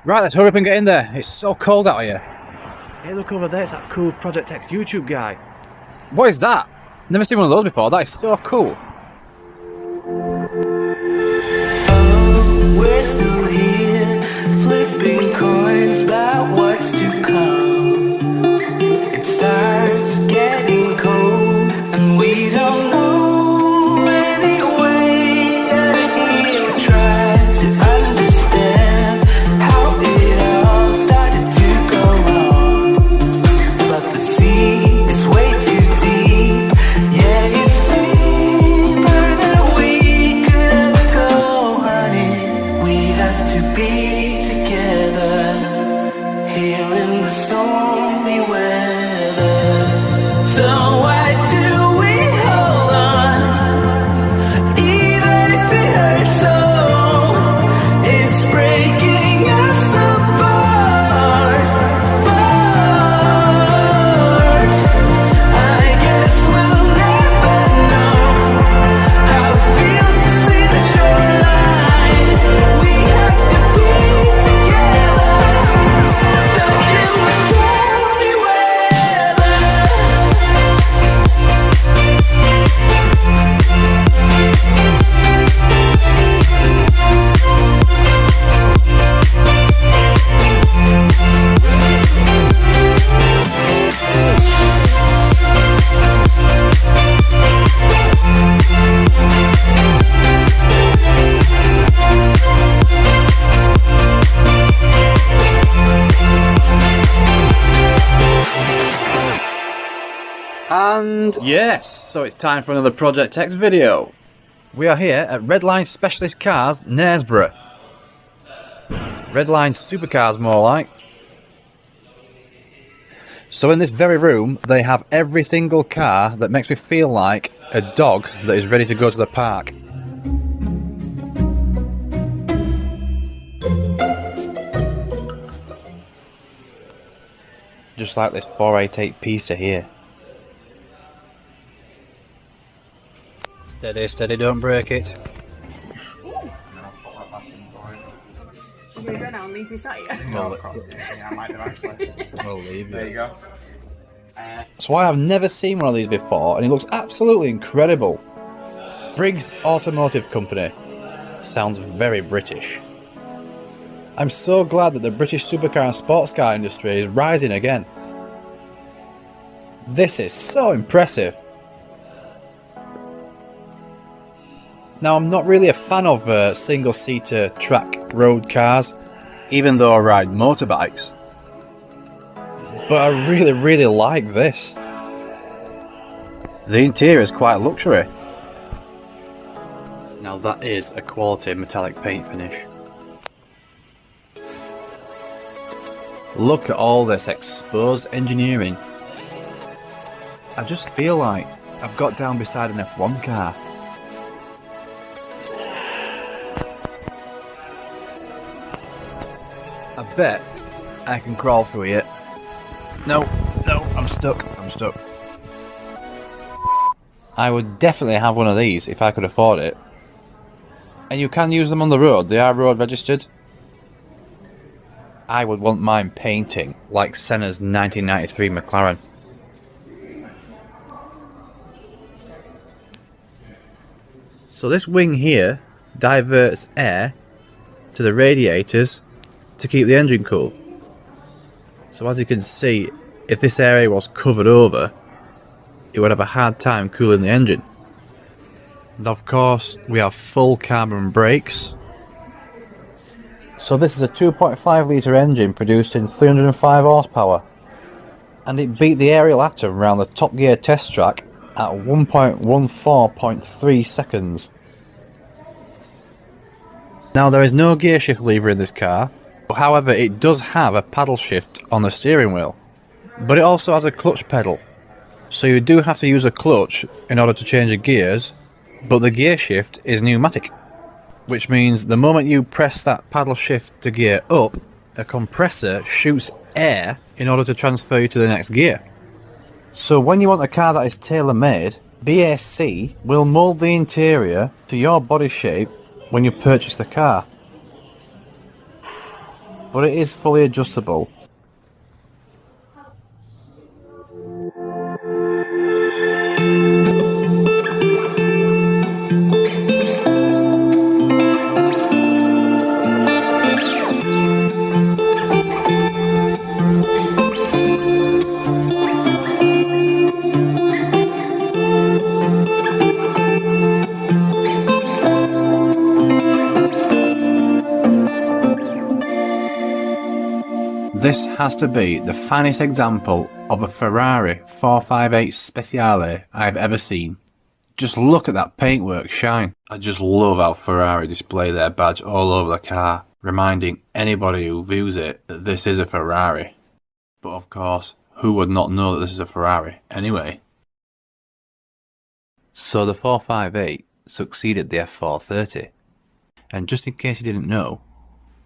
Right, let's hurry up and get in there. It's so cold out here. Hey, look over there. It's that cool Project X YouTube guy. What is that? Never seen one of those before. That is so cool. Oh, we're still here, flipping coins about what's to come. It starts getting cold, and we don't know any way out of here. We try to understand how it all started to go wrong, but the sea is way too deep. Yeah, it's deeper than we could ever go, honey. We have to be together here in the stormy weather. So why do we hold on, even if it hurts so? It's breaking us apart. But I guess we'll never know how it feels to see the shoreline. We have to be together, stuck in the stormy weather. And yes, so it's time for another Project X video. We are here at Redline Specialist Cars, Knaresborough. Redline Supercars, more like. So in this very room, they have every single car that makes me feel like a dog that is ready to go to the park. Just like this 488 Pista here. Steady, steady, don't break it. You're gonna leave this out. We'll, Yeah, I might have actually. we'll leave There it. you go. So I have never seen one of these before, and it looks absolutely incredible. Briggs Automotive Company. Sounds very British. I'm so glad that the British supercar and sports car industry is rising again. This is so impressive. Now, I'm not really a fan of single-seater track road cars, even though I ride motorbikes. But I really like this. The interior is quite luxury. Now that is a quality metallic paint finish. Look at all this exposed engineering. I just feel like I've got down beside an F1 car. I bet I can crawl through it. No, I'm stuck. I would definitely have one of these if I could afford it. And you can use them on the road, they are road registered. I would want mine painting like Senna's 1993 Mclaren. So this wing here diverts air to the radiators to keep the engine cool. So as you can see, if this area was covered over, it would have a hard time cooling the engine. And of course, we have full carbon brakes. So this is a 2.5 litre engine producing 305 horsepower. And it beat the aerial atom around the Top Gear test track at 1.14.3 seconds. Now there is no gear shift lever in this car. However, it does have a paddle shift on the steering wheel, but it also has a clutch pedal, so you do have to use a clutch in order to change the gears, but the gear shift is pneumatic, which means the moment you press that paddle shift to gear up, a compressor shoots air in order to transfer you to the next gear. So when you want a car that is tailor-made, BAC will mould the interior to your body shape when you purchase the car. but it is fully adjustable. This has to be the finest example of a Ferrari 458 Speciale I've ever seen. Just look at that paintwork shine. I just love how Ferrari display their badge all over the car, reminding anybody who views it that this is a Ferrari. But of course, who would not know that this is a Ferrari anyway? So the 458 succeeded the F430. And just in case you didn't know,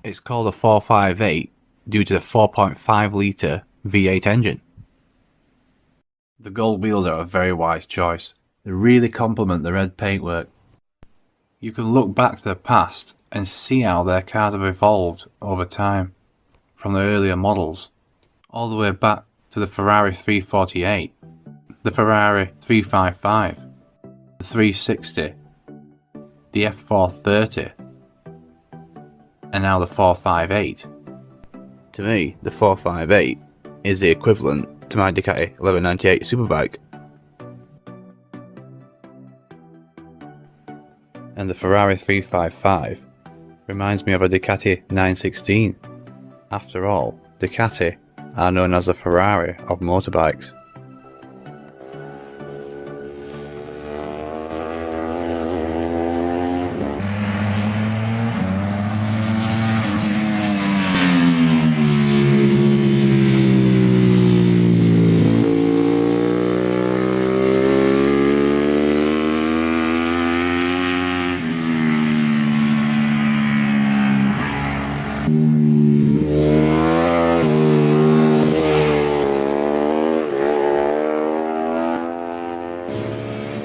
it's called a 458 due to the 4.5 litre V8 engine. The gold wheels are a very wise choice. They really complement the red paintwork. You can look back to the past and see how their cars have evolved over time, from the earlier models, all the way back to the Ferrari 348, the Ferrari 355, the 360, the F430, and now the 458. To me, the 458 is the equivalent to my Ducati 1198 Superbike. And the Ferrari 355 reminds me of a Ducati 916. After all, Ducati are known as the Ferrari of motorbikes.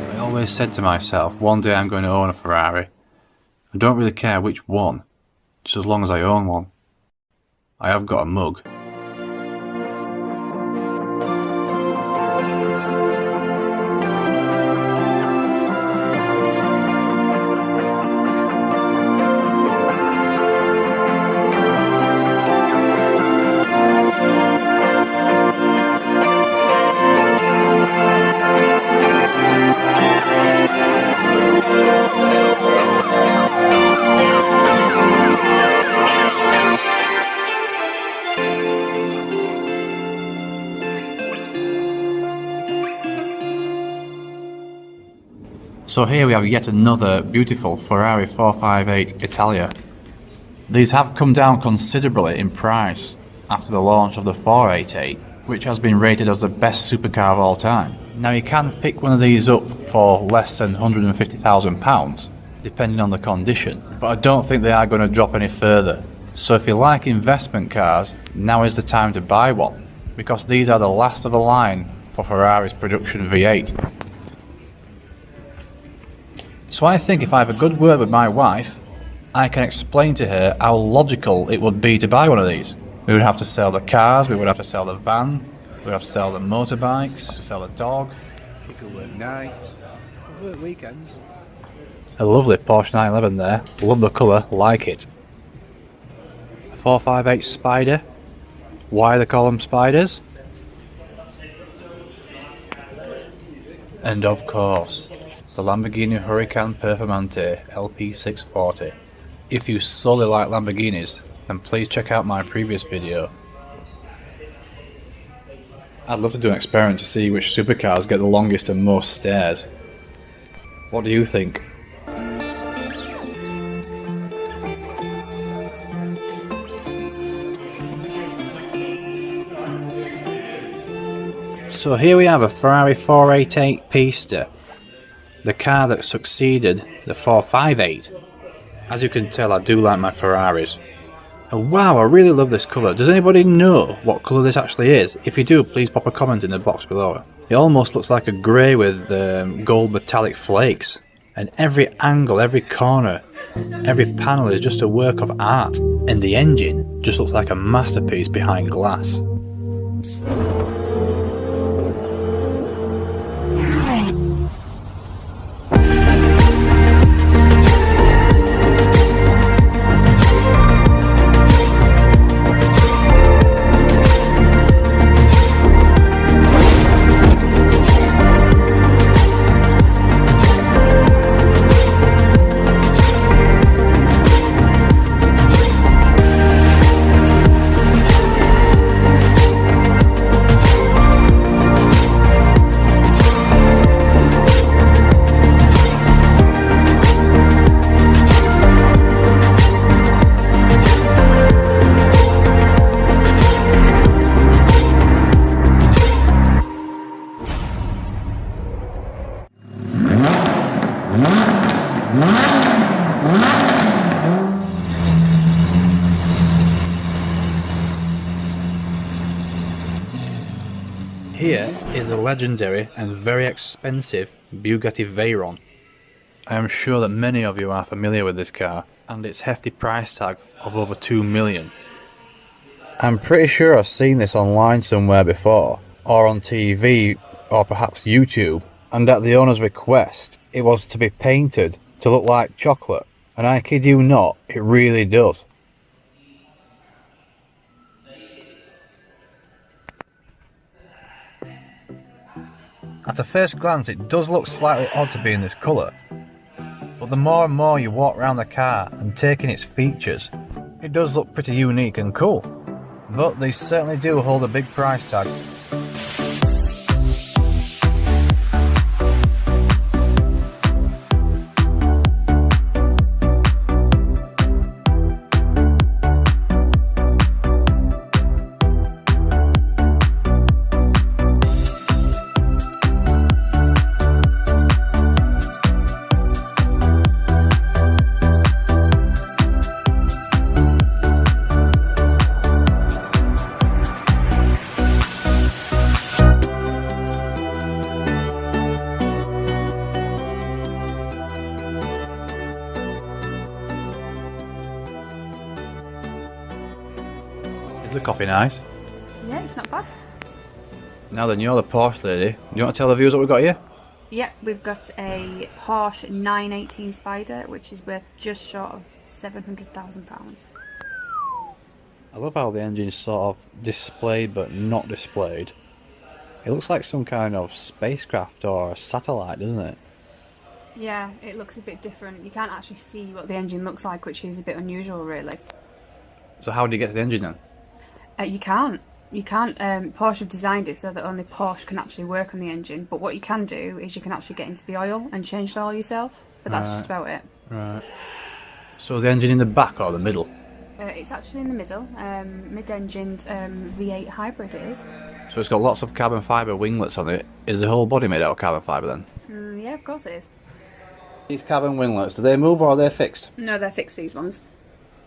I always said to myself, one day I'm going to own a Ferrari. I don't really care which one, just as long as I own one. I have got a mug. So here we have yet another beautiful Ferrari 458 Italia. These have come down considerably in price after the launch of the 488, which has been rated as the best supercar of all time. Now you can pick one of these up for less than £150,000, depending on the condition, but I don't think they are going to drop any further. So if you like investment cars, now is the time to buy one, because these are the last of the line for Ferrari's production V8. So I think if I have a good word with my wife, I can explain to her how logical it would be to buy one of these. We would have to sell the cars, we would have to sell the van, we would have to sell the motorbikes, to sell the dog. She could work nights, work weekends. A lovely Porsche 911 there, love the colour, like it. A 458 Spyder, why they call them Spyders? And of course, the Lamborghini Huracan Performante LP640. If you solely like Lamborghinis, then please check out my previous video. I'd love to do an experiment to see which supercars get the longest and most stairs. What do you think? So here we have a Ferrari 488 Pista, the car that succeeded the 458. As you can tell, I do like my Ferraris. And wow, I really love this colour. Does anybody know what colour this actually is? If you do, please pop a comment in the box below. It almost looks like a grey with gold metallic flakes. And every angle, every corner Every panel is just a work of art, and the engine just looks like a masterpiece behind glass. Here is the legendary and very expensive Bugatti Veyron. I am sure that many of you are familiar with this car and its hefty price tag of over 2 million. I'm pretty sure I've seen this online somewhere before, or on TV, or perhaps YouTube, and at the owner's request it was to be painted to look like chocolate, and I kid you not, it really does. At a first glance it does look slightly odd to be in this colour, but the more and more you walk around the car and take in its features, it does look pretty unique and cool. But they certainly do hold a big price tag. Is the coffee nice? Yeah, it's not bad. Now then, you're the Porsche lady. Do you want to tell the viewers what we've got here? Yep, we've got a Porsche 918 Spyder, which is worth just short of £700,000. I love how the engine's sort of displayed but not displayed. It looks like some kind of spacecraft or a satellite, doesn't it? Yeah, it looks a bit different. You can't actually see what the engine looks like, which is a bit unusual, really. So how do you get to the engine then? You can't. You can't. Porsche have designed it so that only Porsche can actually work on the engine. But what you can do is you can actually get into the oil and change the oil yourself. But that's just about it. Right. So is the engine in the back or the middle? It's actually in the middle. Mid-engined V8 hybrid it is. So it's got lots of carbon fibre winglets on it. Is the whole body made out of carbon fibre then? Yeah, of course it is. These carbon winglets, do they move or are they fixed? No, they're fixed, these ones.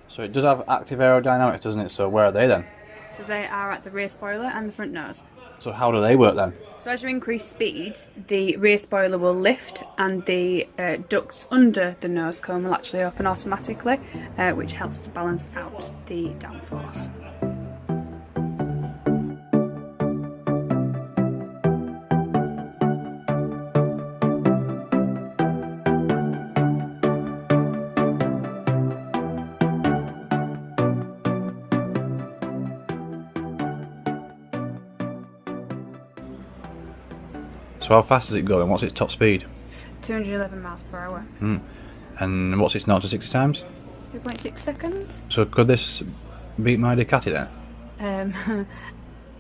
So it does have active aerodynamics, doesn't it? So where are they then? So they are at the rear spoiler and the front nose. So how do they work then? So as you increase speed, the rear spoiler will lift and the ducts under the nose cone will actually open automatically, which helps to balance out the downforce. So how fast does it go and what's its top speed? 211 miles per hour. And what's its 0 to 60 times? 2.6 seconds. So could this beat my Ducati then?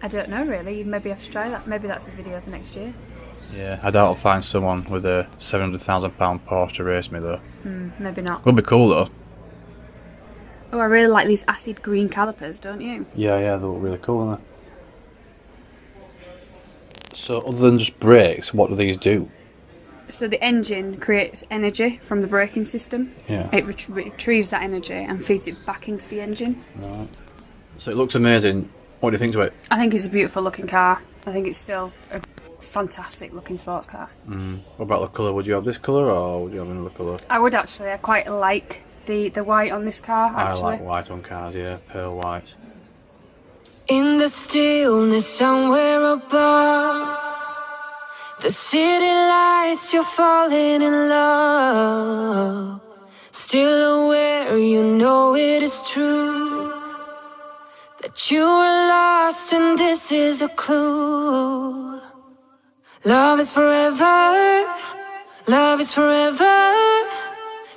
I don't know really, you maybe have to try that. Maybe that's a video for next year. Yeah, I doubt I'll find someone with a £700,000 Porsche to race me though. Maybe not. Would be cool though. Oh, I really like these acid green calipers, don't you? Yeah, they look really cool, don't they? So other than just brakes, what do these do? So the engine creates energy from the braking system. Yeah. It retrieves that energy and feeds it back into the engine. Right. So it looks amazing. What do you think to it? I think it's a beautiful looking car. I think it's still a fantastic looking sports car. What about the colour? Would you have this colour or would you have another colour? I would actually. I quite like the white on this car, actually. I like white on cars, yeah, pearl white. In the stillness somewhere above, the city lights, you're falling in love. Still aware, you know it is true, that you were lost and this is a clue. Love is forever, love is forever.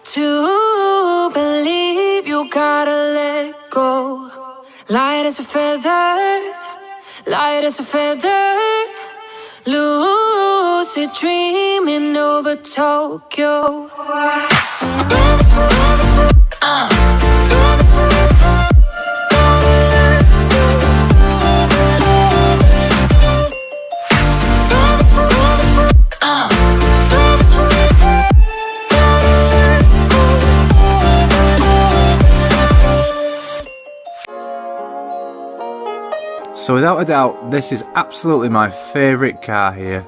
To believe you gotta let go. Light as a feather, light as a feather. Lucid dreaming over Tokyo. Love is forever, love is forever. Love is forever, love is forever. So without a doubt, this is absolutely my favourite car here.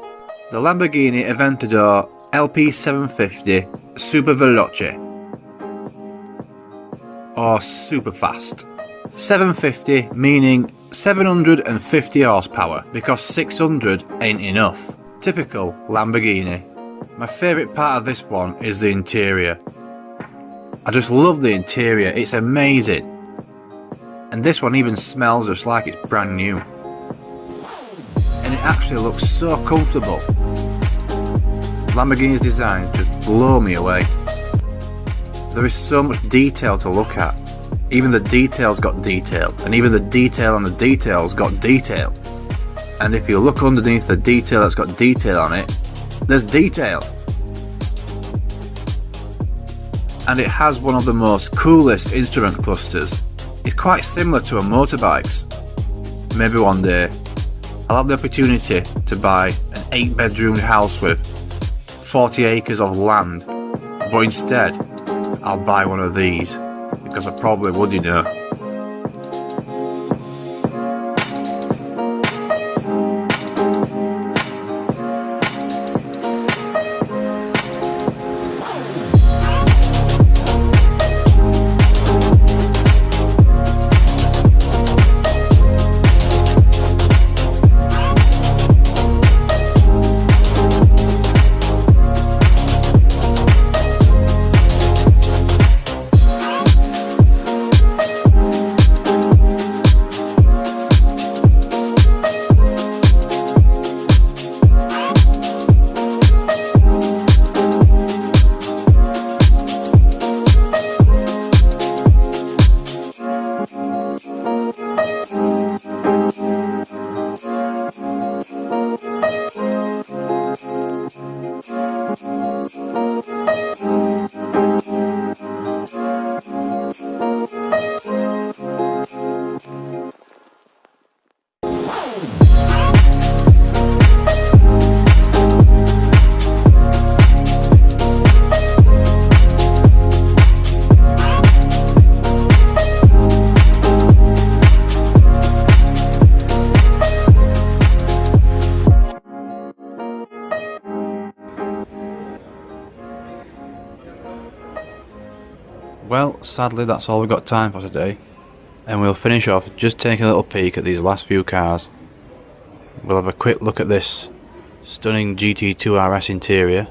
The Lamborghini Aventador LP750 Super Veloce. Or super fast. 750 meaning 750 horsepower, because 600 ain't enough. Typical Lamborghini. My favourite part of this one is the interior. I just love the interior, it's amazing. And this one even smells just like it's brand new. And it actually looks so comfortable. Lamborghini's design just blow me away. There is so much detail to look at. Even the details got detail, and even the detail on the details got detail. And if you look underneath the detail that's got detail on it, there's detail. And it has one of the most coolest instrument clusters. It's quite similar to a motorbike's. Maybe one day I'll have the opportunity to buy an 8-bedroomed house with 40 acres of land, but instead I'll buy one of these, because I probably would, you know. Well, sadly that's all we've got time for today, and we'll finish off just taking a little peek at these last few cars. We'll have a quick look at this stunning GT2 RS interior.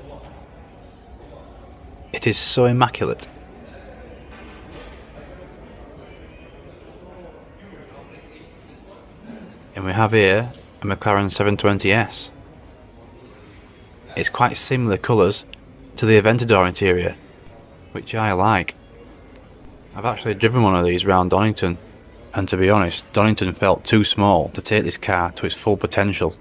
It is so immaculate. And we have here a McLaren 720S. It's quite similar colours to the Aventador interior, which I like. I've actually driven one of these round Donington, and to be honest, Donington felt too small to take this car to its full potential.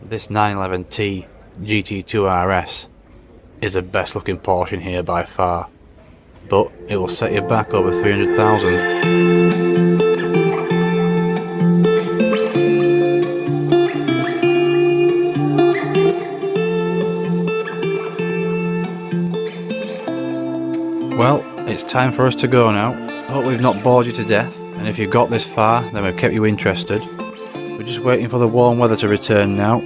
This 911T GT2 RS is the best looking Porsche in here by far, but it will set you back over 300,000. Well, it's time for us to go now. Hope we've not bored you to death, and if you've got this far, then we've kept you interested. We're just waiting for the warm weather to return now.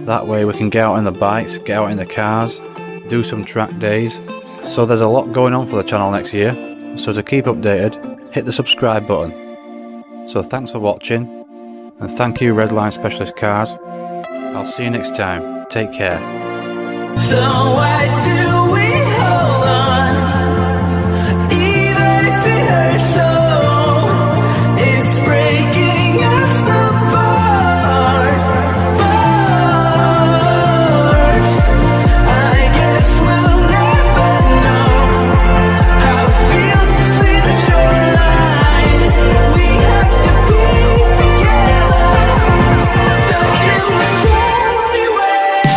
That way we can get out on the bikes, get out in the cars, do some track days. So there's a lot going on for the channel next year. So to keep updated, hit the subscribe button. So thanks for watching, and thank you Redline Specialist Cars. I'll see you next time. Take care. So why do we hold on, even if it hurts so? It's breaking us apart. But I guess we'll never know how it feels to see the shoreline. We have to be together, stuck in the stormy weather.